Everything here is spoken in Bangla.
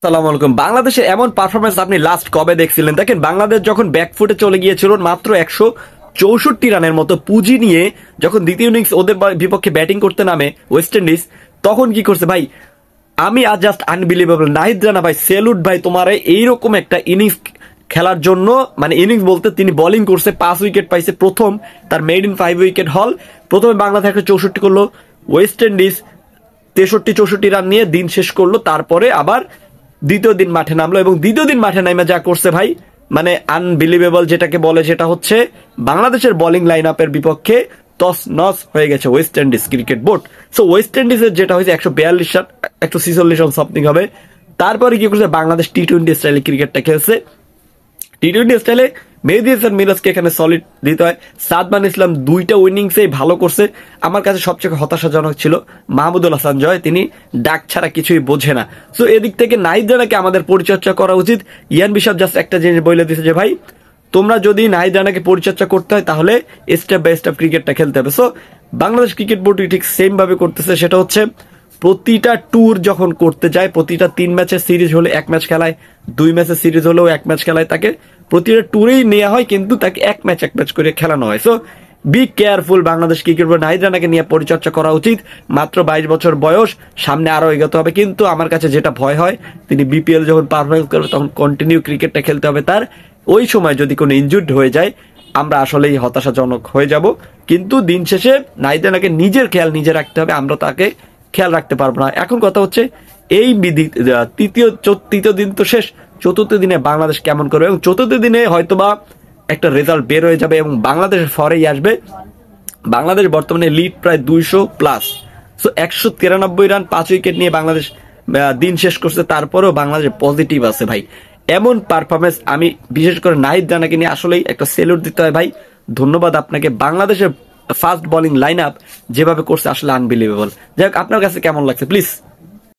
সালাম আলাইকুম। বাংলাদেশের এমন পারফরমেন্স আপনি লাস্ট কবে দেখছিলেন? দেখেন, বাংলাদেশ যখন ব্যাকফুটে চলে গিয়েছিল মাত্র 164 রানের মতো পুঁজি নিয়ে, যখন দ্বিতীয় ইনিংস ওদের বিপক্ষে ব্যাটিং করতে নামে ওয়েস্ট ইন্ডিজ, তখন কি করছে ভাই? আমি আজ জাস্ট আনবিলিভেবল। নাহিদ রানা ভাই, সেলুট ভাই তোমার এইরকম একটা ইনিংস খেলার জন্য। মানে ইনিংস বলতে তিনি বোলিং করছে, 5 উইকেট পাইছে, প্রথম তার মেড ইন 5 উইকেট হল। প্রথমে বাংলাদেশ 164 করলো, ওয়েস্ট ইন্ডিজ 63-64 রান নিয়ে দিন শেষ করলো। তারপরে আবার দ্বিতীয় দিন মাঠে নামলো, এবং দ্বিতীয় দিন মাঠে নামে যা করছে ভাই, মানে আনবিলিভেবল যেটাকে বলে, সেটা হচ্ছে বাংলাদেশের বোলিং লাইন আপের বিপক্ষে তস নস হয়ে গেছে West Indies cricket board. So West ইন্ডিজের যেটা হয়েছে 142 রান, 146 রান সামথিং হবে। তারপরে কি করছে, বাংলাদেশ টি-20 স্টাইলে ক্রিকেটটা খেলছে। টি-20 স্টাইলে মেহেদী হাসান মিরাজকে এখানে সলিড দিতে হয়। সাদমান ইসলাম 2টা ইনিংসেই ভালো করছে। আমার কাছে সবচেয়ে হতাশাজনক ছিল মাহমুদুল হাসান জয়, তিনি ডাক ছাড়া কিছুই বোঝে না। সো এদিক থেকে নাহিদ রানাকে আমাদের পরিচর্যা করা উচিত। ইয়ান বিশাপ জাস্ট একটা জিনিস বলে দিয়েছে যে ভাই, তোমরা যদি নাহিদ রানাকে পরিচর্যা করতে হয় তাহলে স্টেপ বাই স্টেপ ক্রিকেটটা খেলতে হবে। সো বাংলাদেশ ক্রিকেট বোর্ড ঠিক সেম ভাবে করতেছে। সেটা হচ্ছে প্রতিটা ট্যুর যখন করতে যায়, প্রতিটা 3 ম্যাচের সিরিজ হলে 1 ম্যাচ খেলায়, 2 ম্যাচের সিরিজ হলেও 1 ম্যাচ খেলায়, তাকে প্রতিটা ট্যুরেই নেওয়া হয়, কিন্তু তাকে 1 ম্যাচ করে খেলানো হয়। So be careful. Bangladesh cricket board Nahid রানাকে নিয়ে পরিচর্যা করা উচিত। মাত্র 22 বছর বয়স, সামনে আরো এগোতে হবে। কিন্তু আমার কাছে যেটা ভয় হয়, তিনি বিপিএল যখন পারফরমেন্স করবে তখন কন্টিনিউ ক্রিকেটটা খেলতে হবে তার। ওই সময় যদি কোনো ইনজুর্ড হয়ে যায়, আমরা আসলেই হতাশাজনক হয়ে যাব। কিন্তু দিন শেষে নাহিদ রানাকে নিজের খেয়াল নিজে রাখতে হবে, আমরা তাকে খেয়াল রাখতে পারবো না। এখন কথা হচ্ছে এই তৃতীয় দিন তো শেষ, চতুর্থ দিনে বাংলাদেশ কেমন করবে, এবং চতুর্থ দিনে হয়তোবা একটা রেজাল্ট বের হয়ে যাবে এবং বাংলাদেশের ফরেই আসবে। বাংলাদেশ বর্তমানে লিড প্রায় 200+। সো 193 রান 5 উইকেট নিয়ে বাংলাদেশ দিন শেষ করছে। তারপরেও বাংলাদেশ পজিটিভ আছে ভাই। এমন পারফরমেন্স, আমি বিশেষ করে নাহিদ রানাকে নিয়ে আসলেই একটা সেলুট দিতে হয় ভাই। ধন্যবাদ আপনাকে। বাংলাদেশের ফাস্ট বোলিং লাইন আপ যেভাবে করছে আসলে আনবিলিভেবল। যাই হোক, আপনার কাছে কেমন লাগছে প্লিজ